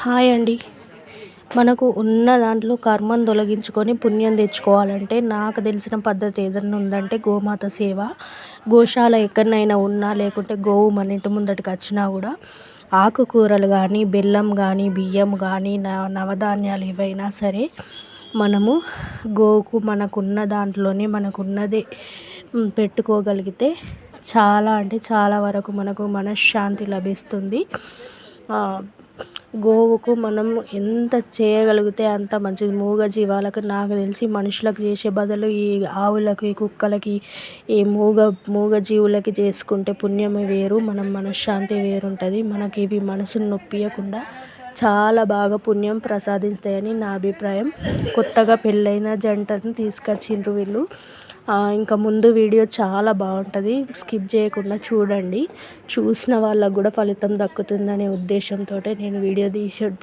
Hi అండి. మనకు ఉన్న దాంట్లో కర్మను తొలగించుకొని పుణ్యం తెచ్చుకోవాలంటే నాకు తెలిసిన పద్ధతి ఏదన్నా ఉందంటే గోమాత సేవ. గోశాల ఎక్కడనైనా ఉన్నా లేకుంటే గోవు మన ఇంటి ముందటికి వచ్చినా కూడా ఆకుకూరలు కానీ, బెల్లం కానీ, బియ్యం కానీ, నవధాన్యాలు ఏవైనా సరే మనము గోవుకు మనకున్న దాంట్లోనే మనకున్నదే పెట్టుకోగలిగితే చాలా అంటే చాలా వరకు మనకు మనశ్శాంతి లభిస్తుంది. గోవుకు మనం ఎంత చేయగలిగితే అంత మంచిది. మూగజీవాలకు నాకు తెలిసి మనుషులకు చేసే బదులు ఈ ఆవులకి, కుక్కలకి, ఈ మూగజీవులకి చేసుకుంటే పుణ్యమే వేరు, మనం మనశ్శాంతి వేరుంటుంది. మనకి ఇవి మనసును నొప్పియకుండా చాలా బాగా పుణ్యం ప్రసాదిస్తాయని నా అభిప్రాయం. కొత్తగా పెళ్ళైన జంటను తీసుకొచ్చిండ్రు వీళ్ళు. ఇంకా ముందు వీడియో చాలా బాగుంటుంది, స్కిప్ చేయకుండా చూడండి. చూసిన వాళ్ళకు కూడా ఫలితం దక్కుతుందనే ఉద్దేశంతో నేను వీడియో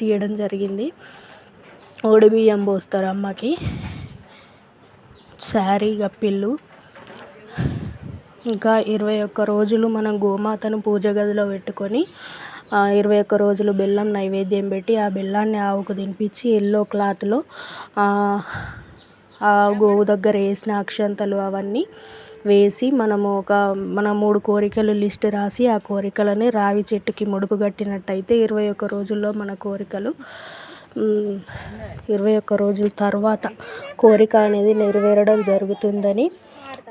తీయడం జరిగింది. ఓడి బియ్యం పోస్తారు అమ్మకి, శారీ గప్పిళ్ళు. ఇంకా 21 రోజులు మనం గోమాతను పూజ గదిలో పెట్టుకొని 21 రోజులు బెల్లం నైవేద్యం పెట్టి ఆ బెల్లాన్ని ఆవుకు తినిపించి ఎల్లో క్లాత్లో ఆ గోవు దగ్గర వేసిన అక్షంతలు అవన్నీ వేసి మనము మన 3 కోరికలు లిస్ట్ రాసి ఆ కోరికలని రావి చెట్టుకి ముడుపు కట్టినట్టయితే 21 రోజుల్లో మన కోరికలు 21 రోజుల తర్వాత కోరిక అనేది నెరవేరడం జరుగుతుందని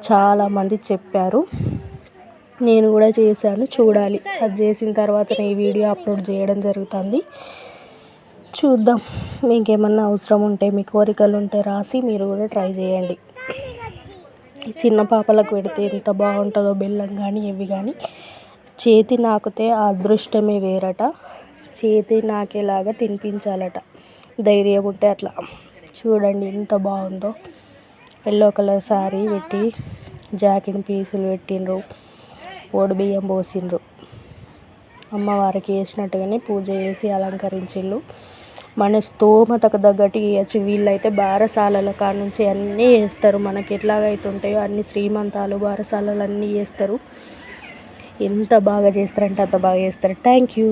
చాలామంది చెప్పారు. నేను కూడా చేశాను, చూడాలి. అది చేసిన తర్వాత ఈ వీడియో అప్లోడ్ చేయడం జరుగుతుంది. చూద్దాం. మీకేమన్నా అవసరం ఉంటే, మీ కోరికలు ఉంటే రాసి మీరు కూడా ట్రై చేయండి. చిన్న పాపలకు పెడితే ఎంత బాగుంటుందో బెల్లం కానీ ఇవి కానీ. చేతి నాకితే ఆ అదృష్టమే వేరట. చేతి నాకేలాగా తినిపించాలట. ధైర్యం ఉంటే అట్లా. చూడండి ఎంత బాగుందో. ఎల్లో కలర్ శారీ పెట్టి జాకెట్ పీసులు పెట్టిండ్రు, ఓడి బియ్యం పోసిండ్రు. అమ్మవారికి వేసినట్టుగానే పూజ చేసి అలంకరించిళ్ళు. మన స్తోమతకు తగ్గట్టు వేయచ్చు. వీళ్ళైతే బారసాలల కాడ నుంచి అన్నీ వేస్తారు. మనకి ఎట్లాగైతే ఉంటాయో అన్ని శ్రీమంతాలు, బారసాలలు అన్నీ వేస్తారు. ఎంత బాగా చేస్తారంటే అంత బాగా చేస్తారు. Thank you.